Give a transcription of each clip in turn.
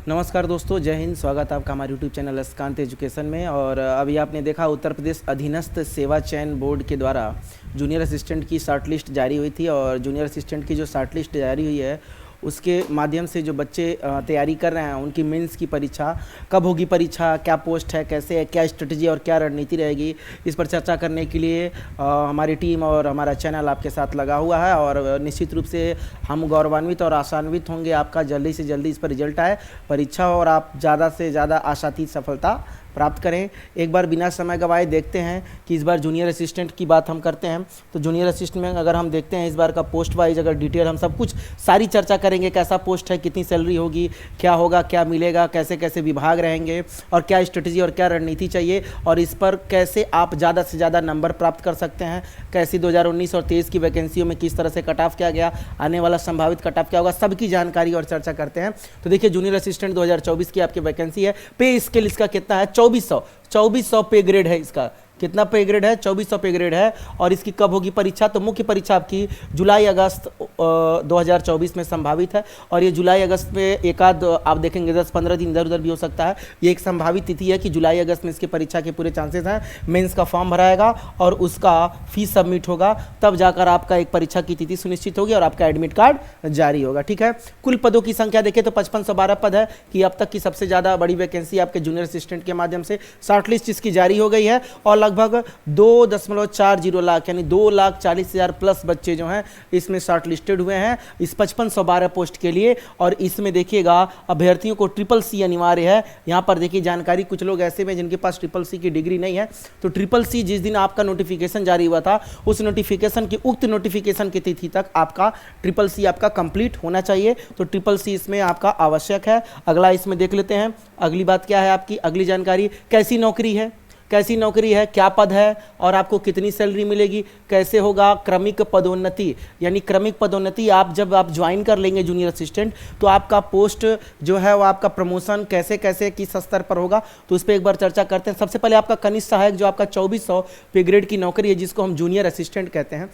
नमस्कार दोस्तों, जय हिंद। स्वागत है आपका हमारे यूट्यूब चैनल अस्कांत एजुकेशन में। और अभी आपने देखा उत्तर प्रदेश अधीनस्थ सेवा चयन बोर्ड के द्वारा जूनियर असिस्टेंट की शॉर्ट लिस्ट जारी हुई थी। और जूनियर असिस्टेंट की जो शॉर्ट लिस्ट जारी हुई है उसके माध्यम से जो बच्चे तैयारी कर रहे हैं उनकी मेंस की परीक्षा कब होगी, परीक्षा क्या पोस्ट है, कैसे है, क्या स्ट्रेटजी और क्या रणनीति रहेगी, इस पर चर्चा करने के लिए हमारी टीम और हमारा चैनल आपके साथ लगा हुआ है। और निश्चित रूप से हम गौरवान्वित और आशान्वित होंगे आपका जल्दी से जल्दी इस पर रिजल्ट आए, परीक्षा और आप ज़्यादा से ज़्यादा आशातीत सफलता प्राप्त करें। एक बार बिना समय गवाए देखते हैं कि इस बार जूनियर असिस्टेंट की बात हम करते हैं तो जूनियर असिस्टेंट में अगर हम देखते हैं इस बार का पोस्ट वाइज अगर डिटेल हम सब कुछ सारी चर्चा करेंगे, कैसा पोस्ट है, कितनी सैलरी होगी, क्या होगा, क्या मिलेगा, कैसे कैसे विभाग रहेंगे और क्या स्ट्रेटजी और क्या रणनीति चाहिए और इस पर कैसे आप ज़्यादा से ज़्यादा नंबर प्राप्त कर सकते हैं, कैसी 2019 और 23 की वैकेंसियों में किस तरह से कट ऑफ किया गया, आने वाला संभावित कट ऑफ क्या होगा, सबकी जानकारी और चर्चा करते हैं। तो देखिए जूनियर असिस्टेंट 2024 की आपकी वैकेंसी है। पे स्केल इसका कितना है? 2400 पे ग्रेड है। इसका कितना पे ग्रेड है? 2400 पे ग्रेड है। और इसकी कब होगी परीक्षा? तो मुख्य परीक्षा आपकी जुलाई अगस्त 2024 में संभावित है। और ये जुलाई अगस्त में एक आध आप देखेंगे 10-15 दिन इधर उधर भी हो सकता है। ये एक संभावित तिथि है कि जुलाई अगस्त में इसकी परीक्षा के पूरे चांसेस हैं। मेंस का फॉर्म भराएगा और उसका फीस सबमिट होगा, तब जाकर आपका एक परीक्षा की तिथि सुनिश्चित होगी और आपका एडमिट कार्ड जारी होगा। ठीक है। कुल पदों की संख्या देखें तो 5512 पद है कि अब तक की सबसे ज़्यादा बड़ी वैकेंसी आपके जूनियर असिस्टेंट के माध्यम से शॉर्ट लिस्ट इसकी जारी हो गई है। और लगभग 2.40 लाख यानी 2,40,000 प्लस बच्चे जो हैं इसमें शॉर्ट लिस्टेड हुए हैं इस 5512 पोस्ट के लिए। और इसमें देखिएगा अभ्यर्थियों को CCC अनिवार्य है। यहाँ पर देखिए जानकारी, कुछ लोग ऐसे में जिनके पास CCC की डिग्री नहीं है तो CCC जिस दिन आपका नोटिफिकेशन जारी हुआ था उस नोटिफिकेशन की उक्त नोटिफिकेशन की तिथि तक आपका CCC आपका कंप्लीट होना चाहिए। तो CCC इसमें आपका आवश्यक है। अगला इसमें देख लेते हैं। अगली बात क्या है आपकी? अगली जानकारी, कैसी नौकरी है, कैसी नौकरी है, क्या पद है और आपको कितनी सैलरी मिलेगी, कैसे होगा क्रमिक पदोन्नति। यानी क्रमिक पदोन्नति जब आप ज्वाइन कर लेंगे जूनियर असिस्टेंट तो आपका पोस्ट जो है वो आपका प्रमोशन कैसे कैसे किस स्तर पर होगा, तो इस पर एक बार चर्चा करते हैं। सबसे पहले आपका कनिष्ठ सहायक जो आपका 2400 पे ग्रेड की नौकरी है जिसको हम जूनियर असिस्टेंट कहते हैं।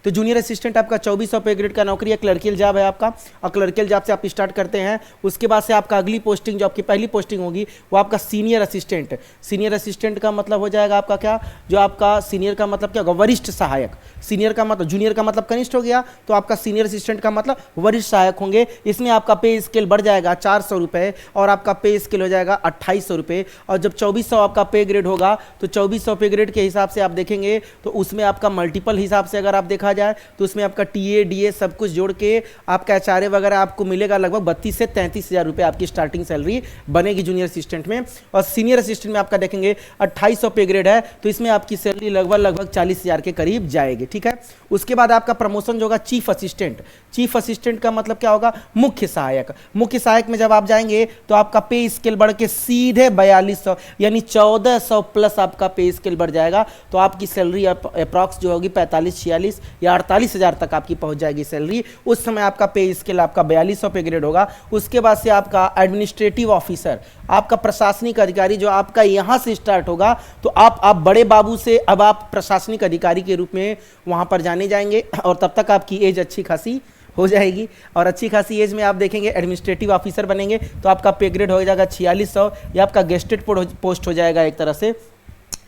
तो जूनियर असिस्टेंट आपका 2400 पे ग्रेड का नौकरी है, क्लर्कियल जॉब है आपका। और क्लर्कियल जॉब से आप स्टार्ट करते हैं। उसके बाद से आपका अगली पोस्टिंग जो आपकी पहली पोस्टिंग होगी वो आपका सीनियर असिस्टेंट। सीनियर असिस्टेंट का मतलब हो जाएगा आपका क्या, जो आपका सीनियर का मतलब क्या होगा? वरिष्ठ सहायक। सीनियर का मतलब, जूनियर का मतलब कनिष्ठ हो गया तो आपका सीनियर असिस्टेंट का मतलब वरिष्ठ सहायक होंगे। इसमें आपका पे स्केल बढ़ जाएगा 400 रुपये और आपका पे स्केल हो जाएगा 2800 रुपये। और जब 2400 आपका पे ग्रेड होगा तो 2400 पे ग्रेड के हिसाब से आप देखेंगे तो उसमें आपका मल्टीपल हिसाब से अगर आप देखा जाए तो उसमें आपका टीए डीए सब कुछ जोड़ के आपका एचआरए वगैरह आपको मिलेगा लगभग 32 से 33 हज़ार रुपये आपकी स्टार्टिंग सैलरी बनेगी जूनियर असिस्टेंट में। और सीनियर असिस्टेंट में आपका देखेंगे 2800 पे ग्रेड है तो इसमें आपकी सैलरी लगभग 40 हज़ार के करीब जाएगी। ठीक है। उसके बाद आपका प्रमोशन जो होगा चीफ असिस्टेंट। चीफ असिस्टेंट का मतलब क्या होगा? मुख्य सहायक। मुख्य सहायक में जब आप जाएंगे तो आपका पे स्केल बढ़ के सीधे 4200 यानी 1400 प्लस आपका पे स्केल बढ़ जाएगा। तो आपकी सैलरी अप्रॉक्स जो होगी 45-46 या 48 हज़ार तक आपकी पहुंच जाएगी सैलरी। उस समय आपका पे स्केल आपका 4200 पे ग्रेड होगा। उसके बाद से आपका एडमिनिस्ट्रेटिव ऑफिसर, आपका प्रशासनिक अधिकारी जो आपका यहां से स्टार्ट होगा तो आप बड़े बाबू से अब आप प्रशासनिक अधिकारी के रूप में वहां पर जाने जाएंगे और तब तक आपकी एज अच्छी खासी हो जाएगी। और अच्छी खासी एज में आप देखेंगे एडमिनिस्ट्रेटिव ऑफिसर बनेंगे तो आपका पे ग्रेड हो जाएगा 4600 या आपका गेस्टेड पोस्ट हो जाएगा एक तरह से,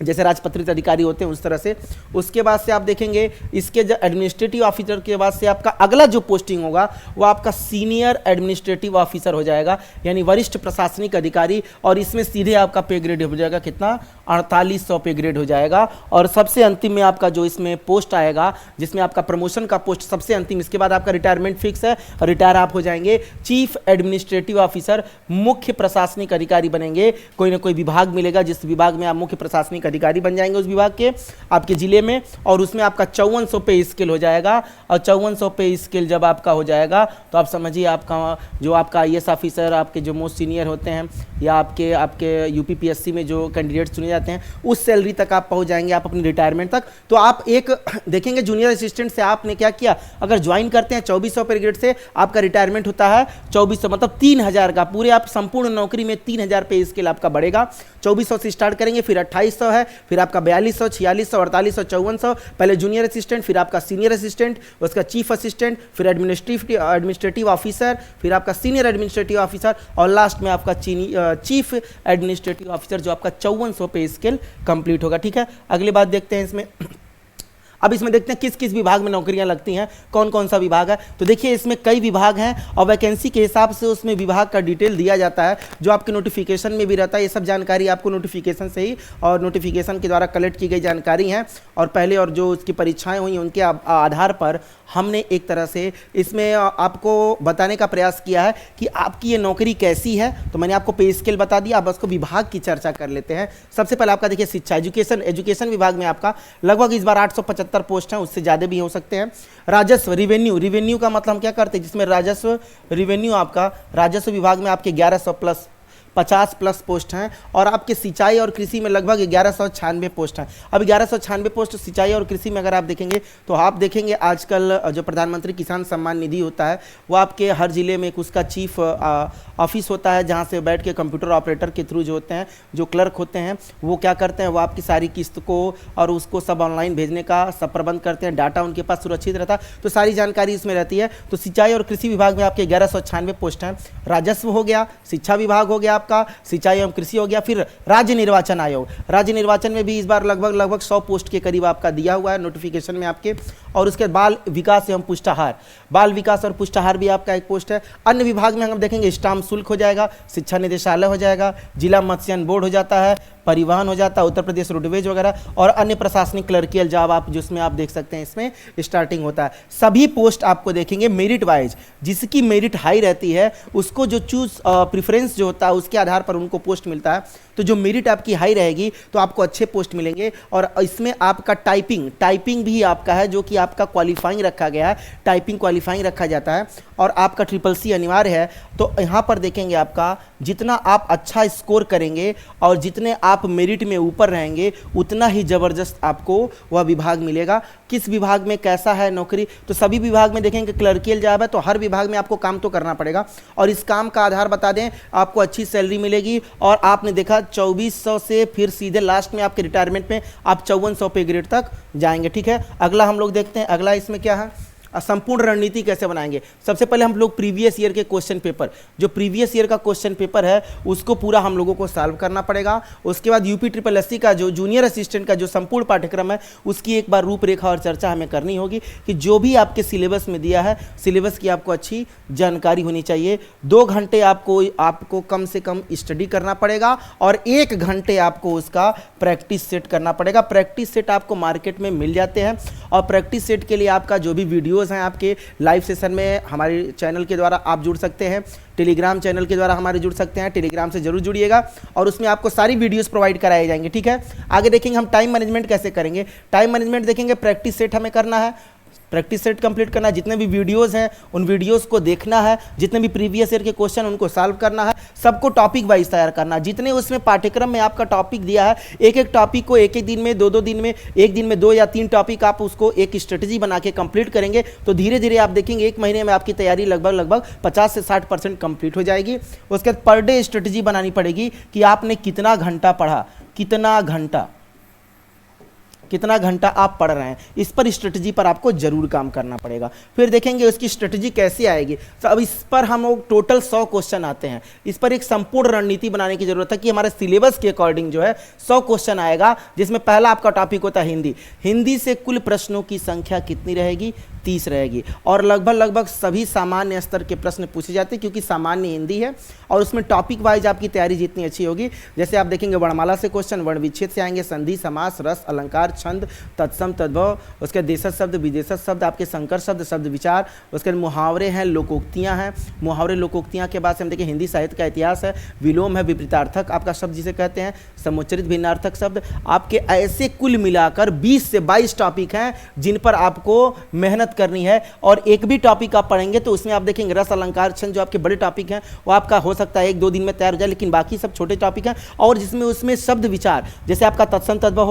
जैसे राजपत्रित अधिकारी होते हैं उस तरह से। उसके बाद से आप देखेंगे इसके जो एडमिनिस्ट्रेटिव ऑफिसर के बाद से आपका अगला जो पोस्टिंग होगा वो आपका सीनियर एडमिनिस्ट्रेटिव ऑफिसर हो जाएगा यानी वरिष्ठ प्रशासनिक अधिकारी। और इसमें सीधे आपका पे ग्रेड हो जाएगा कितना? 4800 पे ग्रेड हो जाएगा। और सबसे अंतिम में आपका जो इसमें पोस्ट आएगा जिसमें आपका प्रमोशन का पोस्ट सबसे अंतिम, इसके बाद आपका रिटायरमेंट फिक्स है, रिटायर आप हो जाएंगे। चीफ एडमिनिस्ट्रेटिव ऑफिसर, मुख्य प्रशासनिक अधिकारी बनेंगे। कोई ना कोई विभाग मिलेगा जिस विभाग में आप मुख्य प्रशासनिक अधिकारी बन जाएंगे उस विभाग के आपके जिले में। और उसमें आपका 5400 पे स्केल हो जाएगा। और 5400 पे स्केल जब आपका हो जाएगा तो आप समझिए आपका जो आपका IAS ऑफिसर, आपके जो मोस्ट सीनियर होते हैं या आपके UPPSC में जो कैंडिडेट चुने जाते हैं उस सैलरी तक आप पहुंच जाएंगे आप अपनी रिटायरमेंट तक। तो आप एक देखेंगे जूनियर असिस्टेंट से आपने क्या किया, अगर ज्वाइन करते हैं 2400 पे ग्रेड से आपका रिटायरमेंट होता है 2400 मतलब 3000 का, पूरे आप संपूर्ण नौकरी में 3000 पे स्केल आपका बढ़ेगा। 2400 से स्टार्ट करेंगे फिर 2800 है, फिर आपका 4200, 4600, 4800, 5400, पहले जूनियर असिस्टेंट, फिर आपका सीनियर असिस्टेंट, उसका चीफ असिस्टेंट, फिर एडमिनिस्ट्रेटिव ऑफिसर, फिर आपका सीनियर एडमिनिस्ट्रेटिव ऑफिसर और लास्ट में आपका चीफ एडमिनिस्ट्रेटिव ऑफिसर जो आपका 5400 पे स्केल कंप्लीट होगा। ठीक है, अगली बात देखते हैं इसमें। अब इसमें देखते हैं किस किस विभाग में नौकरियां लगती हैं, कौन कौन सा विभाग है। तो देखिए इसमें कई विभाग हैं और वैकेंसी के हिसाब से उसमें विभाग का डिटेल दिया जाता है जो आपके नोटिफिकेशन में भी रहता है। ये सब जानकारी आपको नोटिफिकेशन से ही और नोटिफिकेशन के द्वारा कलेक्ट की गई जानकारी है और पहले और जो उसकी परीक्षाएं हुई उनके आधार पर हमने एक तरह से इसमें आपको बताने का प्रयास किया है कि आपकी ये नौकरी कैसी है। तो मैंने आपको पे स्केल बता दिया, अब उसको विभाग की चर्चा कर लेते हैं। सबसे पहले आपका देखिए शिक्षा, एजुकेशन विभाग में आपका लगभग इस बार 875 पोस्ट हैं, उससे ज़्यादा भी हो सकते हैं। राजस्व, रिवेन्यू का मतलब हम क्या करते हैं, जिसमें राजस्व रिवेन्यू आपका राजस्व विभाग में आपके 1100 प्लस 50 प्लस पोस्ट हैं और आपके सिंचाई और कृषि में लगभग 1196 पोस्ट हैं। अब 1196 पोस्ट सिंचाई और कृषि में अगर आप देखेंगे तो आप देखेंगे आजकल जो प्रधानमंत्री किसान सम्मान निधि होता है वो आपके हर ज़िले में एक उसका चीफ ऑफिस होता है जहां से बैठ के कंप्यूटर ऑपरेटर के थ्रू जो होते हैं, जो क्लर्क होते हैं, वो क्या करते हैं, वो आपकी सारी किस्त को और उसको सब ऑनलाइन भेजने का सब प्रबंध करते हैं। डाटा उनके पास सुरक्षित रहता है, तो सारी जानकारी इसमें रहती है। तो सिंचाई और कृषि विभाग में आपके 1196 पोस्ट हैं। राजस्व हो गया, शिक्षा विभाग हो गया, आपका सिंचाई एवं कृषि हो गया। फिर राज्य निर्वाचन आयोग, राज्य निर्वाचन में भी इस बार लगभग 100 पोस्ट के करीब आपका दिया हुआ है नोटिफिकेशन में आपके। और उसके बाल विकास एवं पुष्टाहार, बाल विकास और पुष्टाहार भी आपका एक पोस्ट है। अन्य विभाग में हम देखेंगे स्टाम्प शुल्क हो जाएगा, शिक्षा निदेशालय हो जाएगा, जिला मत्स्यन बोर्ड हो जाता है, परिवहन हो जाता है, उत्तर प्रदेश रोडवेज वगैरह और अन्य प्रशासनिक क्लर्कियल जॉब आप जिसमें आप देख सकते हैं इसमें स्टार्टिंग होता है। सभी पोस्ट आपको देखेंगे मेरिट वाइज, जिसकी मेरिट हाई रहती है उसको जो चूज प्रेफरेंस जो होता है उसके आधार पर उनको पोस्ट मिलता है। तो जो मेरिट आपकी हाई रहेगी तो आपको अच्छे पोस्ट मिलेंगे। और इसमें आपका टाइपिंग भी आपका है जो कि आपका क्वालिफाइंग रखा गया है, टाइपिंग क्वालिफाइंग रखा जाता है और आपका SSC अनिवार्य है। तो यहाँ पर देखेंगे आपका जितना आप अच्छा स्कोर करेंगे और जितने आप मेरिट में ऊपर रहेंगे उतना ही ज़बरदस्त आपको वह विभाग मिलेगा। किस विभाग में कैसा है नौकरी, तो सभी विभाग में देखेंगे क्लर्कियल जॉब है, तो हर विभाग में आपको काम तो करना पड़ेगा और इस काम का आधार बता दें आपको अच्छी सैलरी मिलेगी। और आपने देखा 2400 से फिर सीधे लास्ट में आपके रिटायरमेंट में आप 5400 पे ग्रेड तक जाएंगे। ठीक है, अगला हम लोग देखते हैं, अगला इसमें क्या है, संपूर्ण रणनीति कैसे बनाएंगे। सबसे पहले हम लोग प्रीवियस ईयर के क्वेश्चन पेपर, जो प्रीवियस ईयर का क्वेश्चन पेपर है उसको पूरा हम लोगों को सॉल्व करना पड़ेगा। उसके बाद UPSSC का जो जूनियर असिस्टेंट का जो संपूर्ण पाठ्यक्रम है उसकी एक बार रूपरेखा और चर्चा हमें करनी होगी कि जो भी आपके सिलेबस में दिया है सिलेबस की आपको अच्छी जानकारी होनी चाहिए। 2 घंटे आपको कम से कम स्टडी करना पड़ेगा और 1 घंटे आपको उसका प्रैक्टिस सेट करना पड़ेगा। प्रैक्टिस सेट आपको मार्केट में मिल जाते हैं और प्रैक्टिस सेट के लिए आपका जो भी वीडियोस हैं आपके लाइव सेशन में हमारे चैनल के द्वारा आप जुड़ सकते हैं, टेलीग्राम चैनल के द्वारा हमारे जुड़ सकते हैं। टेलीग्राम से जरूर जुड़िएगा और उसमें आपको सारी वीडियोस प्रोवाइड कराए जाएंगे। ठीक है, आगे देखेंगे हम टाइम मैनेजमेंट कैसे करेंगे। टाइम मैनेजमेंट देखेंगे, प्रैक्टिस सेट हमें करना है, प्रैक्टिस सेट कंप्लीट करना है, जितने भी वीडियोस हैं उन वीडियोस को देखना है, जितने भी प्रीवियस ईयर के क्वेश्चन उनको सॉल्व करना है, सबको टॉपिक वाइज तैयार करना है। जितने उसमें पाठ्यक्रम में आपका टॉपिक दिया है एक एक टॉपिक को एक एक दिन में 2-2 दिन में, एक दिन में 2 या 3 टॉपिक आप उसको एक स्ट्रेटजी बना के कंप्लीट करेंगे तो धीरे धीरे आप देखेंगे 1 महीने में आपकी तैयारी लगभग 50 से 60% कंप्लीट हो जाएगी। उसके बाद पर डे स्ट्रेटजी बनानी पड़ेगी कि आपने कितना घंटा पढ़ा, कितना घंटा आप पढ़ रहे हैं, इस पर स्ट्रेटजी पर आपको जरूर काम करना पड़ेगा। फिर देखेंगे उसकी स्ट्रेटजी कैसे आएगी। तो अब इस पर हम लोग टोटल 100 क्वेश्चन आते हैं, इस पर एक संपूर्ण रणनीति बनाने की जरूरत है कि हमारे सिलेबस के अकॉर्डिंग जो है 100 क्वेश्चन आएगा, जिसमें पहला आपका टॉपिक होता है हिंदी से कुल प्रश्नों की संख्या कितनी रहेगी, 30 रहेगी और लगभग सभी सामान्य स्तर के प्रश्न पूछे जाते हैं क्योंकि सामान्य हिंदी है और उसमें टॉपिक वाइज आपकी तैयारी जितनी अच्छी होगी, जैसे आप देखेंगे वर्णमाला से क्वेश्चन, वर्ण विच्छेद से आएंगे, संधि, समास, रस, अलंकार, छंद, तत्सम, तद्भव, उसके देशज शब्द, विदेशज शब्द, आपके संकर शब्द, शब्द विचार, उसके मुहावरे हैं, लोकोक्तियां हैं, मुहावरे लोकोक्तियां के बाद से हम देखें हिंदी साहित्य का इतिहास है, विलोम है, विपरीतार्थक आपका शब्द जिसे कहते हैं, समुच्चरित भिन्नार्थक शब्द। आपके ऐसे कुल मिलाकर 20 से 22 टॉपिक हैं जिन पर आपको मेहनत मेहनत करनी है और एक भी टॉपिक आप पढ़ेंगे तो उसमें आप देखेंगे रस अलंकार छंद जो आपके बड़े टॉपिक हैं वो आपका हो सकता है 1-2 दिन में तैयार हो जाए, लेकिन बाकी सब छोटे टॉपिक हैं। और जिसमें उसमें शब्द विचार जैसे आपका तत्सम तद्भव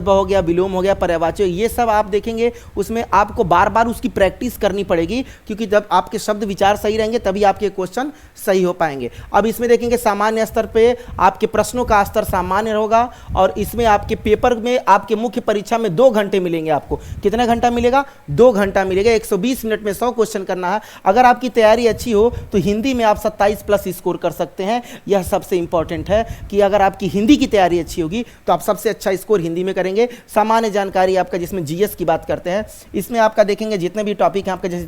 हो गया, विलोम हो गया, पर्यायवाची, ये सब आप देखेंगे उसमें आपको बार बार उसकी प्रैक्टिस करनी पड़ेगी, क्योंकि जब आपके शब्द विचार सही रहेंगे तभी आपके क्वेश्चन सही हो पाएंगे। अब इसमें देखेंगे सामान्य स्तर पे आपके प्रश्नों का स्तर सामान्य होगा और इसमें आपके पेपर में आपके मुख्य परीक्षा में 2 घंटे मिलेंगे। आपको कितना घंटा मिलेगा? 2 घंटा मिलेगा। 120 मिनट में 100 क्वेश्चन करना है। अगर आपकी तैयारी अच्छी हो तो हिंदी में आप 27 प्लस स्कोर कर सकते हैं। यह सबसे इंपॉर्टेंट है कि अगर आपकी हिंदी की तैयारी अच्छी होगी तो आप सबसे अच्छा स्कोर हिंदी में करेंगे। सामान्य जानकारी आपका जिसमें जीएस की बात करते हैं, इसमें आपका देखेंगे जितने भी टॉपिक हैं आपका, जैसे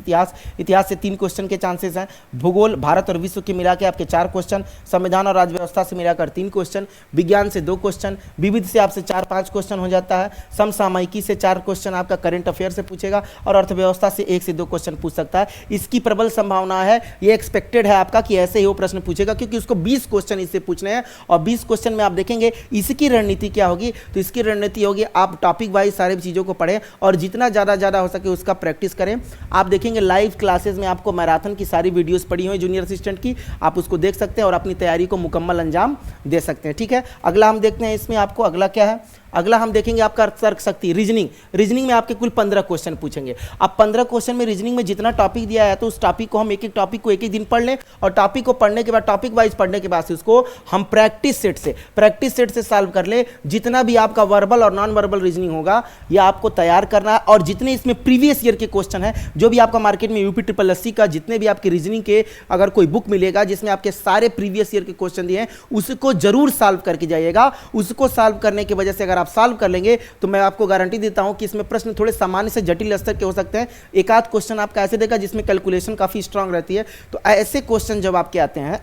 इतिहास से 3 क्वेश्चन के चांसेस हैं, भूगोल भारत और विश्व के मिला के आपके 4 क्वेश्चन, संविधान और राज्य व्यवस्था से मिलाकर 3 क्वेश्चन, विज्ञान से 2 क्वेश्चन, विविध से आपसे 4-5 क्वेश्चन हो जाता है, समसामयिकी से 4 क्वेश्चन आपका करंट अफेयर से पूछेगा और अर्थव्यवस्था से 1 से 2 क्वेश्चन पूछ सकता है। इसकी प्रबल संभावना है, ये एक्सपेक्टेड है आपका कि ऐसे ही वो प्रश्न पूछेगा, क्योंकि उसको 20 क्वेश्चन इससे पूछने हैं और 20 क्वेश्चन में आप देखेंगे इसकी रणनीति क्या होगी। तो इसकी रणनीति होगी आप टॉपिक वाइज सारी चीज़ों को पढ़ें और जितना ज़्यादा हो सके उसका प्रैक्टिस करें। आप देखेंगे लाइव क्लासेस में आपको मैराथन की सारी वीडियोस पड़ी हुई जूनियर असिस्टेंट की, आप उसको देख सकते हैं और अपनी तैयारी को मुकम्मल अंजाम दे सकते हैं। ठीक है, अगला हम देखते हैं इसमें आपको अगला क्या है। अगला हम देखेंगे आपका तर्क शक्ति, रीजनिंग में आपके कुल 15 क्वेश्चन पूछेंगे। अब 15 क्वेश्चन में रीजनिंग में जितना टॉपिक दिया है तो उस टॉपिक को हम एक टॉपिक को एक दिन पढ़ लें और टॉपिक को पढ़ने के बाद टॉपिक वाइज पढ़ने के बाद से उसको हम प्रैक्टिस सेट से सॉल्व कर ले। जितना भी आपका वर्बल और नॉन वर्बल रीजनिंग होगा यह आपको तैयार करना है और जितने इसमें प्रीवियस ईयर के क्वेश्चन है, जो भी आपका मार्केट में यूपी ट्रिपल एससी का जितने भी आपके रीजनिंग के अगर कोई बुक मिलेगा जिसमें आपके सारे प्रीवियस ईयर के क्वेश्चन दिए हैं उसको जरूर सॉल्व करके जाइएगा। उसको सॉल्व करने की वजह से अगर आप सॉल्व कर लेंगे तो मैं आपको गारंटी देता हूं कि इसमें प्रश्न थोड़े सामान्य से जटिल स्तर के हो सकते हैं। एक आध क्वेश्चन आपका ऐसे देगा जिसमें कैलकुलेशन काफी स्ट्रांग रहती है। तो ऐसे क्वेश्चन जब आपके आते हैं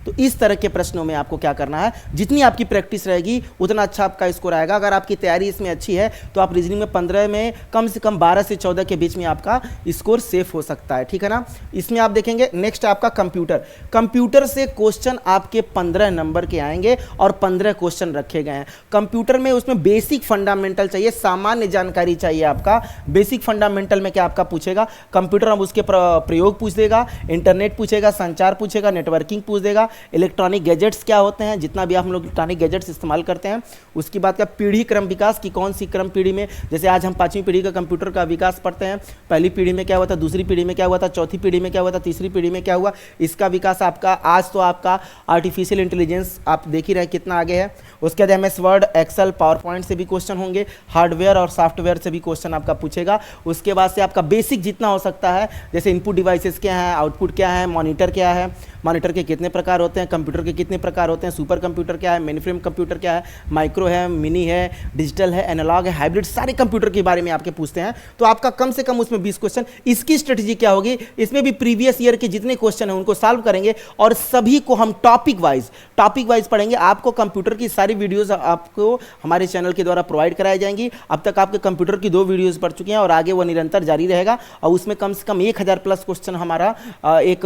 तो इस तरह के प्रश्नों में आपको क्या करना है, जितनी आपकी प्रैक्टिस रहेगी उतना अच्छा आपका स्कोर आएगा। अगर आपकी तैयारी इसमें अच्छी है तो आप रीजनिंग में 15 में कम से कम 12 से 14 के बीच में आपका स्कोर सेफ हो सकता है। ठीक है ना। इसमें आप देखेंगे नेक्स्ट आपका कंप्यूटर से क्वेश्चन आपके 15 नंबर के आएंगे और 15 क्वेश्चन रखे गए हैं। कंप्यूटर में उसमें बेसिक फंडामेंटल चाहिए, सामान्य जानकारी चाहिए। आपका बेसिक फंडामेंटल में क्या आपका पूछेगा, कंप्यूटर हम उसके प्रयोग पूछ देगा, इंटरनेट पूछेगा, संचार पूछेगा, नेटवर्किंग पूछ देगा, इलेक्ट्रॉनिक गैजेट्स क्या होते हैं, जितना भी आप हम लोग इलेक्ट्रॉनिक गैजेट्स इस्तेमाल करते हैं। उसकी बात क्या, पीढ़ी क्रम विकास की कौन सी क्रम पीढ़ी में, जैसे आज हम 5वीं पीढ़ी का कंप्यूटर का विकास पढ़ते हैं, पहली पीढ़ी में क्या हुआ था, दूसरी पीढ़ी में क्या हुआ था, चौथी पीढ़ी में क्या हुआ था, तीसरी पीढ़ी में क्या हुआ, इसका विकास आपका आज तो आपका आर्टिफिशियल इंटेलिजेंस आप देख ही रहे कितना आगे है। उसके बाद MS Word, Excel, PowerPoint से भी क्वेश्चन होंगे, हार्डवेयर और सॉफ्टवेयर से भी क्वेश्चन आपका पूछेगा। उसके बाद से आपका बेसिक जितना हो सकता है, जैसे इनपुट डिवाइसेस क्या है, आउटपुट क्या है, मॉनिटर क्या है, मॉनिटर के कितने प्रकार होते हैं, कंप्यूटर के कितने प्रकार होते हैं, सुपर कंप्यूटर क्या है, मेनफ्रेम कंप्यूटर क्या है, माइक्रो है, मिनी है, डिजिटल है, एनालॉग है, हाइब्रिड, सारे कंप्यूटर के बारे में आपके पूछते हैं। तो आपका कम से कम उसमें 20 क्वेश्चन। इसकी स्ट्रेटजी क्या होगी, इसमें भी प्रीवियस ईयर के जितने क्वेश्चन हैं उनको सॉल्व करेंगे और सभी को हम टॉपिक वाइज पढ़ेंगे। आपको कंप्यूटर की सारी वीडियोस आपको हमारे चैनल के द्वारा प्रोवाइड कराई जाएंगी। अब तक आपके कंप्यूटर की 2 वीडियोस पढ़ चुके हैं और आगे वो निरंतर जारी रहेगा और उसमें कम से कम 1000 प्लस क्वेश्चन हमारा एक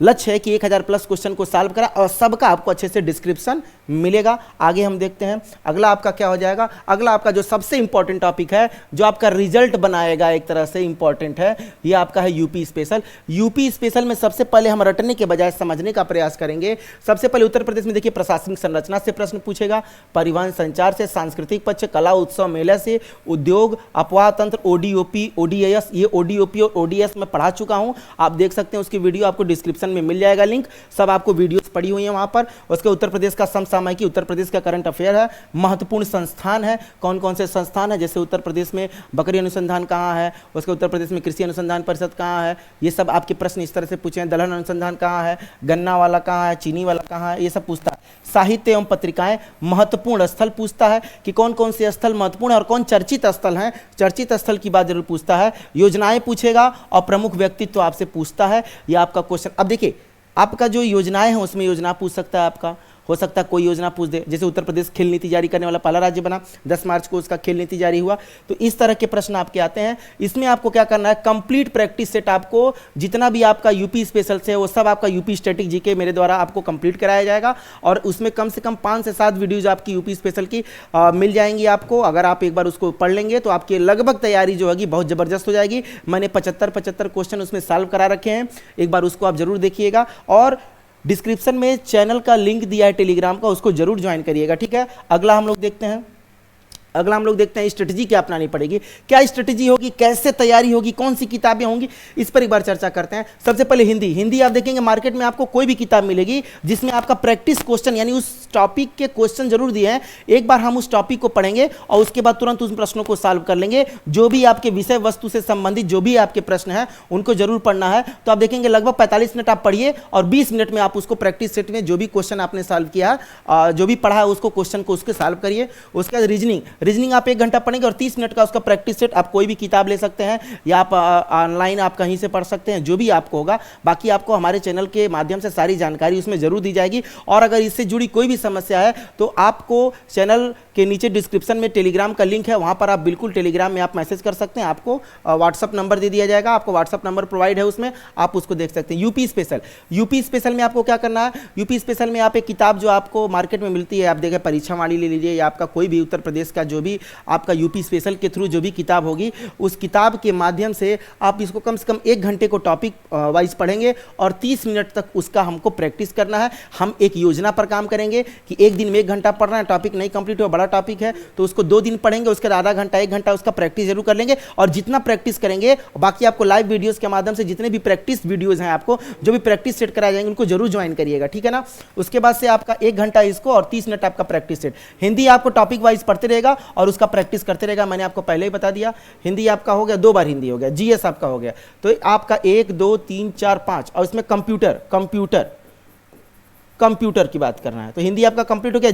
लक्ष्य है कि 1000 प्लस क्वेश्चन को सॉल्व करा और सबका आपको अच्छे से डिस्क्रिप्शन मिलेगा। आगे हम देखते हैं अगला आपका क्या हो जाएगा। अगला आपका जो सबसे इंपॉर्टेंट टॉपिक है, जो आपका रिजल्ट बनाएगा, एक तरह से इंपॉर्टेंट है, ये आपका है यूपी स्पेशल। यूपी स्पेशल में सबसे पहले हम रटने के बजाय समझने का प्रयास करेंगे। सबसे पहले उत्तर प्रदेश में देखिए प्रशासनिक संरचना से प्रश्न पूछेगा, परिवहन संचार से, सांस्कृतिक पक्ष, कला उत्सव मेला से, उद्योग, अपवाह तंत्र, ODOP, ODAS, ये ODOP और ODS में पढ़ा चुका हूं, आप देख सकते हैं। उसकी वीडियो आपको डिस्क्रिप्शन में मिल जाएगा लिंक, सब आपको वीडियोस पड़ी हुई हैं वहां पर। उसके उत्तर प्रदेश का समसामयिकी, उत्तर प्रदेश का करंट अफेयर है, महत्वपूर्ण संस्थान है, कौन कौन से संस्थान है, जैसे उत्तर प्रदेश में बकरी अनुसंधान कहाँ है, उसके उत्तर प्रदेश में कृषि अनुसंधान परिषद कहाँ है, ये सब आपके प्रश्न इस तरह से पूछे हैं। दलहन अनुसंधान कहाँ है, गन्ना वाला कहाँ है, चीनी वाला कहाँ है, ये सब पूछता है। साहित्य एवं पत्रिकाएं, महत्वपूर्ण स्थल पूछता है कि कौन कौन से स्थल महत्वपूर्ण है और कौन चर्चित स्थल हैं, चर्चित स्थल की बात जरूर पूछता है। योजनाएं पूछेगा और प्रमुख व्यक्तित्व आपसे पूछता है, ये आपका क्वेश्चन। अब देखिए आपका जो योजनाएं हैं उसमें योजना पूछ सकता है आपका, हो सकता है कोई योजना पूछ दे, जैसे उत्तर प्रदेश खेल नीति जारी करने वाला पहला राज्य बना, 10 मार्च को उसका खेल नीति जारी हुआ। तो इस तरह के प्रश्न आपके आते हैं। इसमें आपको क्या करना है, कंप्लीट प्रैक्टिस सेट आपको जितना भी आपका यूपी स्पेशल से वो सब आपका यूपी स्टैटिक जीके मेरे द्वारा आपको कंप्लीट कराया जाएगा, और उसमें कम से कम 5 से 7 वीडियोज आपकी यूपी स्पेशल की मिल जाएंगी आपको। अगर आप एक बार उसको पढ़ लेंगे तो आपकी लगभग तैयारी जो होगी बहुत जबरदस्त हो जाएगी। मैंने 75 क्वेश्चन उसमें सॉल्व करा रखे हैं, एक बार उसको आप जरूर देखिएगा। और डिस्क्रिप्शन में चैनल का लिंक दिया है टेलीग्राम का, उसको जरूर ज्वाइन करिएगा, ठीक है। अगला हम लोग देखते हैं स्ट्रेटजी क्या अपनानी पड़ेगी, क्या स्ट्रेटजी होगी, कैसे तैयारी होगी, कौन सी किताबें होंगी, इस पर एक बार चर्चा करते हैं। सबसे पहले हिंदी आप देखेंगे मार्केट में आपको कोई भी किताब मिलेगी जिसमें आपका प्रैक्टिस क्वेश्चन यानी उस टॉपिक के क्वेश्चन जरूर दिए हैं। एक बार हम उस टॉपिक को पढ़ेंगे और उसके बाद तुरंत उन प्रश्नों को सॉल्व कर लेंगे। जो भी आपके विषय वस्तु से संबंधित जो भी आपके प्रश्न हैं उनको जरूर पढ़ना है। तो आप देखेंगे लगभग 45 मिनट आप पढ़िए और 20 मिनट में आप उसको प्रैक्टिस सेट में जो भी क्वेश्चन आपने सॉल्व किया, जो भी पढ़ा है उसको क्वेश्चन को उसके सॉल्व करिए। उसके बाद रीजनिंग आप 1 घंटा पढ़ेंगे और 30 मिनट का उसका प्रैक्टिस सेट। आप कोई भी किताब ले सकते हैं या आप ऑनलाइन आप कहीं से पढ़ सकते हैं, जो भी आपको होगा। बाकी आपको हमारे चैनल के माध्यम से सारी जानकारी उसमें जरूर दी जाएगी। और अगर इससे जुड़ी कोई भी समस्या है तो आपको चैनल के नीचे डिस्क्रिप्शन में टेलीग्राम का लिंक है, वहां पर आप बिल्कुल टेलीग्राम में आप मैसेज कर सकते हैं। आपको व्हाट्सअप नंबर दे दिया जाएगा, आपको व्हाट्सअप नंबर प्रोवाइड है, उसमें आप उसको देख सकते हैं। यूपी स्पेशल में आपको क्या करना है, यूपी स्पेशल में आप एक किताब जो आपको मार्केट में मिलती है, आप देखें परीक्षा वाली ले लीजिए या आपका कोई भी उत्तर प्रदेश का जो भी आपका यूपी स्पेशल के थ्रू जो भी किताब होगी, उस किताब के माध्यम से आप इसको कम से कम 1 घंटे को टॉपिक वाइज पढ़ेंगे और 30 मिनट तक उसका हमको प्रैक्टिस करना है। हम एक योजना पर काम करेंगे कि एक दिन में 1 घंटा पढ़ना है, टॉपिक नहीं कंप्लीट हुआ, बड़ा टॉपिक है तो उसको 2 दिन पढ़ेंगे, उसके बाद आधा घंटा 1 घंटा उसका प्रैक्टिस जरूर कर लेंगे। और जितना प्रैक्टिस करेंगे बाकी आपको लाइव वीडियोस के माध्यम से जितने भी प्रैक्टिस वीडियोस हैं, आपको जो भी प्रैक्टिस सेट कराए जाएंगे उनको जरूर ज्वाइन करिएगा, ठीक है ना। उसके बाद से आपका 1 घंटा इसको और 30 मिनट आपका प्रैक्टिस सेट। हिंदी आपको टॉपिक वाइज पढ़ते रहेगा और उसका प्रैक्टिस करते रहेगा। मैंने आपको पहले ही बता दिया, हिंदी आपका हो गया, 2 बार हिंदी हो गया। जीएस आपका हो गया, तो आपका 1 2 3 4 5 और इसमें कंप्यूटर की बात करना है तो हिंदी आपका कंप्लीट हो गया।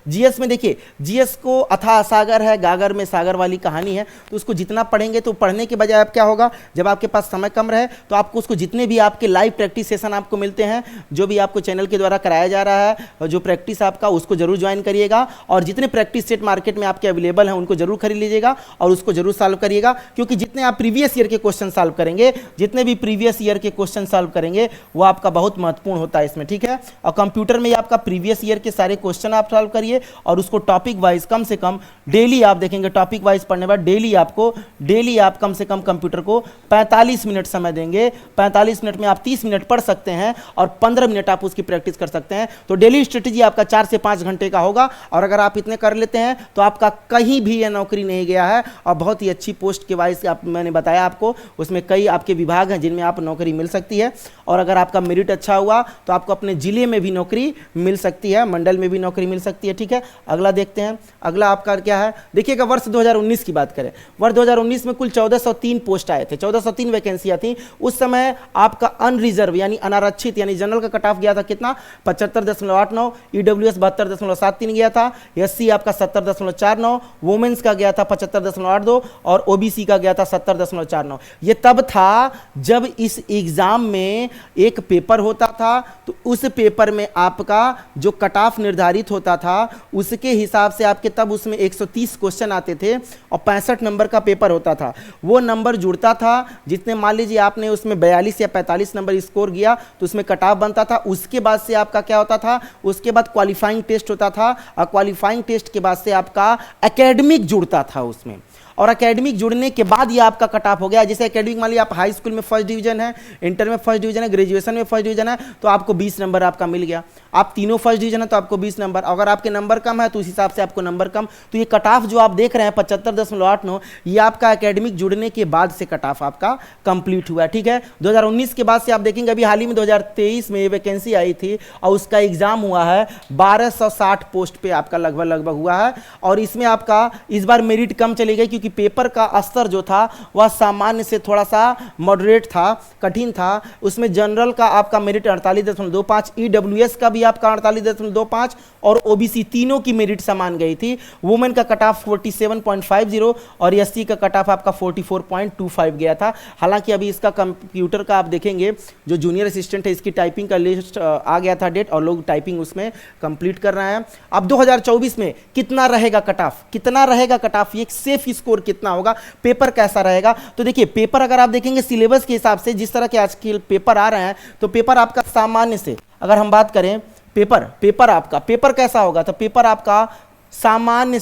जीएस में देखिए, जीएस को अथाह सागर है, गागर में सागर वाली कहानी है, तो उसको जितना पढ़ेंगे तो पढ़ने के बजाय आप क्या होगा, जब आपके पास समय कम रहे तो आपको उसको जितने भी आपके लाइव प्रैक्टिस सेशन आपको मिलते हैं, जो भी आपको चैनल के द्वारा कराया जा रहा है, जो प्रैक्टिस आपका, उसको जरूर ज्वाइन करिएगा। और जितने प्रैक्टिस सेट मार्केट में आपके अवेलेबल हैं उनको जरूर खरीद लीजिएगा और उसको जरूर सॉल्व करिएगा, क्योंकि जितने आप प्रीवियस ईयर के क्वेश्चन सॉल्व करेंगे, जितने भी प्रीवियस ईयर के क्वेश्चन सॉल्व करेंगे वो आपका बहुत महत्वपूर्ण होता है इसमें, ठीक है। और कंप्यूटर में आपका प्रीवियस ईयर के सारे क्वेश्चन आप सॉल्व करिए और उसको टॉपिक वाइज कम से कम डेली आप देखेंगे, टॉपिक वाइज पढ़ने बाद डेली आप कम से कम कंप्यूटर को 45 मिनट समय देंगे। 45 मिनट में आप 30 मिनट पढ़ सकते हैं और 15 मिनट आप उसकी प्रैक्टिस कर सकते हैं। तो डेली स्ट्रेटेजी आपका 4 से 5 घंटे का होगा और अगर आप इतने कर लेते हैं तो आपका कहीं भी यह नौकरी नहीं गया है और बहुत ही अच्छी पोस्ट के वाइज मैंने बताया आपको, उसमें कई आपके विभाग हैं जिनमें आप नौकरी मिल सकती है। और अगर आपका मेरिट अच्छा हुआ तो आपको अपने जिले में भी नौकरी मिल सकती है, मंडल में भी नौकरी मिल सकती है, ठीक है। अगला देखते हैं, अगला आपका क्या है, देखिएगा वर्ष 2019 की बात करें, वर्ष 2019 में कुल 1403 पोस्ट आए थे, 1403 वैकेंसियां थी। उस समय आपका अनरिजर्व यानी अनारक्षित यानी जनरल का कट ऑफ गया था कितना, 75.89, ईडब्ल्यूएस 72.73 गया था, एससी आपका 70.49, वुमेन्स का गया था 75.82 और ओबीसी का गया था 70.49। ये तब था जब इस एग्जाम में एक पेपर होता था तो उस पेपर में आपका जो कट ऑफ निर्धारित होता था उसके हिसाब से आपके तब उसमें 130 क्वेश्चन आते थे और 65 नंबर का पेपर होता था। वो नंबर जुड़ता था, जितने मान लीजिए आपने उसमें 42 या 45 नंबर स्कोर किया तो उसमें कट ऑफ बनता था। उसके बाद से आपका क्या होता था, उसके बाद क्वालिफाइंग टेस्ट होता था और क्वालिफाइंग टेस्ट के बाद से आपका एकेडमिक जुड़ता था उसमें, और एकेडमिक जुड़ने के बाद ये आपका कट ऑफ हो गया। जैसे एकेडमिक मान लिया आप हाई स्कूल में फर्स्ट डिवीजन है, इंटर में फर्स्ट डिवीजन है, ग्रेजुएशन में फर्स्ट डिवीजन है तो आपको 20 नंबर आपका मिल गया। आप तीनों फर्स्ट डिवीजन है तो आपको 20 नंबर, अगर आपके नंबर कम है तो उस हिसाब से आपको नंबर कम। तो ये कट ऑफ जो आप देख रहे हैं 75.89, ये आपका एकेडमिक जुड़ने के बाद से कट ऑफ आपका कंप्लीट हुआ, ठीक है। 2019 के बाद से आप देखेंगे अभी हाल ही में 2023 में वैकेंसी आई थी और उसका एग्जाम हुआ है, 1260 पोस्ट पे आपका लगभग हुआ है। और इसमें आपका इस बार मेरिट कम चली गई क्योंकि क्योंकि पेपर का स्तर जो था वह सामान्य से थोड़ा सा मॉडरेट था, कठिन था। उसमें जनरल का आपका मेरिट 48.25, ईडब्ल्यूएस का भी आपका 48.25 और ओबीसी तीनों की मेरिट समान गई थी। वुमेन का कट ऑफ 47.50 और एससी का कट ऑफ आपका 44.25 गया था। हालांकि अभी इसका कंप्यूटर का आप देखेंगे जो जूनियर असिस्टेंट है इसकी टाइपिंग का लिस्ट आ गया था डेट, और लोग टाइपिंग उसमें कंप्लीट कर रहे हैं। अब 2024 में कितना रहेगा कट ऑफ, कितना रहेगा कट ऑफ, ये सेफ स्कोर कितना होगा, पेपर कैसा रहेगा? तो देखिए पेपर अगर आप देखेंगे सिलेबस के हिसाब से जिस तरह के आज के पेपर आ रहे हैं, तो पेपर आपका सामान्य से अगर हम बात करें पेपर आपका पेपर कैसा होगा, तो पेपर आपका सामान्य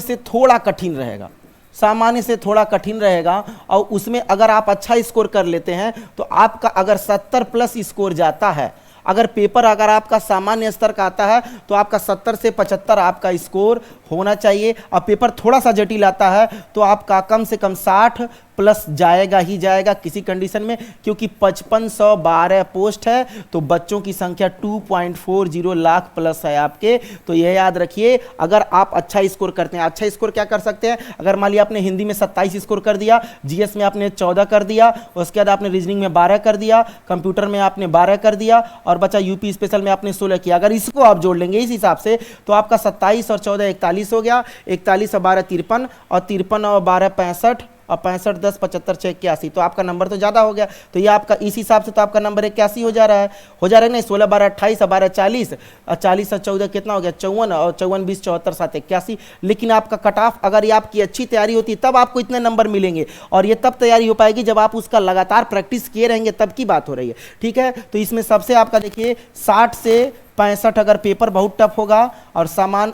से थोड़ा कठिन रहेगा, सामान्य से थोड़ा कठिन रहेगा। और उसमें अगर आप अच्छा स्कोर कर लेते हैं तो आपका अगर 70 प्लस स्कोर जाता है, अगर पेपर अगर आपका सामान्य स्तर का आता है तो आपका 70 से 75 आपका स्कोर होना चाहिए। अब पेपर थोड़ा सा जटिल आता है तो आपका कम से कम 60 प्लस जाएगा ही जाएगा किसी कंडीशन में, क्योंकि 5512 पोस्ट है तो बच्चों की संख्या 2.40 लाख प्लस है आपके। तो यह याद रखिए, अगर आप अच्छा स्कोर करते हैं, अच्छा स्कोर क्या कर सकते हैं, अगर मान लिया आपने हिंदी में 27 स्कोर कर दिया, जीएस में आपने 14 कर दिया, उसके बाद आपने रीजनिंग में 12 कर दिया, कंप्यूटर में आपने 12 कर दिया और बचा यूपी स्पेशल में आपने 16 किया। अगर इसको आप जोड़ लेंगे इस हिसाब से तो आपका 27 और 14 41 हो गया, 41 और 12 53 और 53 और 12 65 और 65 10 75 6 81, तो आपका नंबर तो ज़्यादा हो गया। तो ये आपका इस हिसाब से तो आपका नंबर 81 हो जा रहा है, नहीं 16 12 28 और 12 40 और 40 और 14 कितना हो गया 54 और 54 20 74 7 81। लेकिन आपका कट ऑफ अगर ये आपकी अच्छी तैयारी होती है तब आपको इतने नंबर मिलेंगे, और ये तब तैयारी हो पाएगी जब आप उसका लगातार प्रैक्टिस किए रहेंगे, तब की बात हो रही है। ठीक है, तो इसमें सबसे आपका देखिए 60 से 65 अगर पेपर बहुत टफ होगा और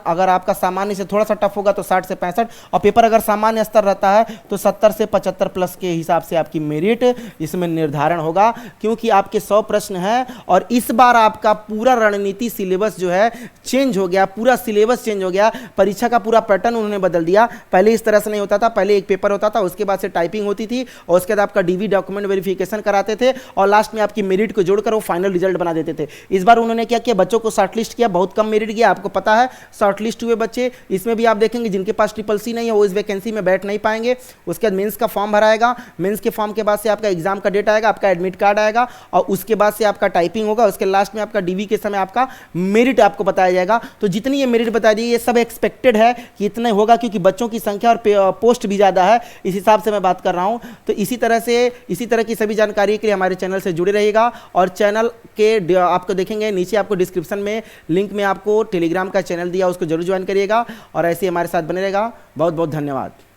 अगर आपका सामान्य से थोड़ा सा टफ होगा तो 60 से 65, और पेपर अगर सामान्य स्तर रहता है तो 70 से 75 प्लस के हिसाब से आपकी मेरिट इसमें निर्धारण होगा, क्योंकि आपके 100 प्रश्न हैं। और इस बार आपका पूरा रणनीति सिलेबस जो है चेंज हो गया, पूरा सिलेबस चेंज हो गया, परीक्षा का पूरा पैटर्न उन्होंने बदल दिया। पहले इस तरह से नहीं होता था, पहले एक पेपर होता था, उसके बाद से टाइपिंग होती थी और उसके बाद आपका डीवी डॉक्यूमेंट वेरिफिकेशन कराते थे और लास्ट में आपकी मेरिट को जोड़कर वो फाइनल रिजल्ट बना देते थे। इस बार उन्होंने क्या किया, बच्चों को शॉर्टलिस्ट किया, बहुत कम मेरिट गया, आपको पता है शॉर्टलिस्ट हुए बच्चे। इसमें भी आप देखेंगे जिनके पास ट्रिपल-सी नहीं है वो इस वैकेंसी में बैठ नहीं पाएंगे। उसके बाद मेंस का फॉर्म भराएगा, मेंस के फॉर्म के बाद से आपका एग्जाम का डेट आएगा, आपका एडमिट कार्ड आएगा और उसके बाद से आपका टाइपिंग होगा, उसके लास्ट में आपका डीवी के समय आपका मेरिट आपको बताया जाएगा। तो जितनी ये मेरिट बता दी ये सब एक्सपेक्टेड है कि इतने होगा, क्योंकि बच्चों की संख्या और पोस्ट भी ज़्यादा है, इस हिसाब से मैं बात कर रहा हूँ। तो इसी तरह की सभी जानकारी के लिए हमारे चैनल से जुड़े रहिएगा, और चैनल के आपको देखेंगे नीचे आपको डिस्क्रिप्शन में लिंक में आपको टेलीग्राम का चैनल दिया, उसको जरूर ज्वाइन करिएगा और ऐसे हमारे साथ बने रहेगा। बहुत बहुत धन्यवाद।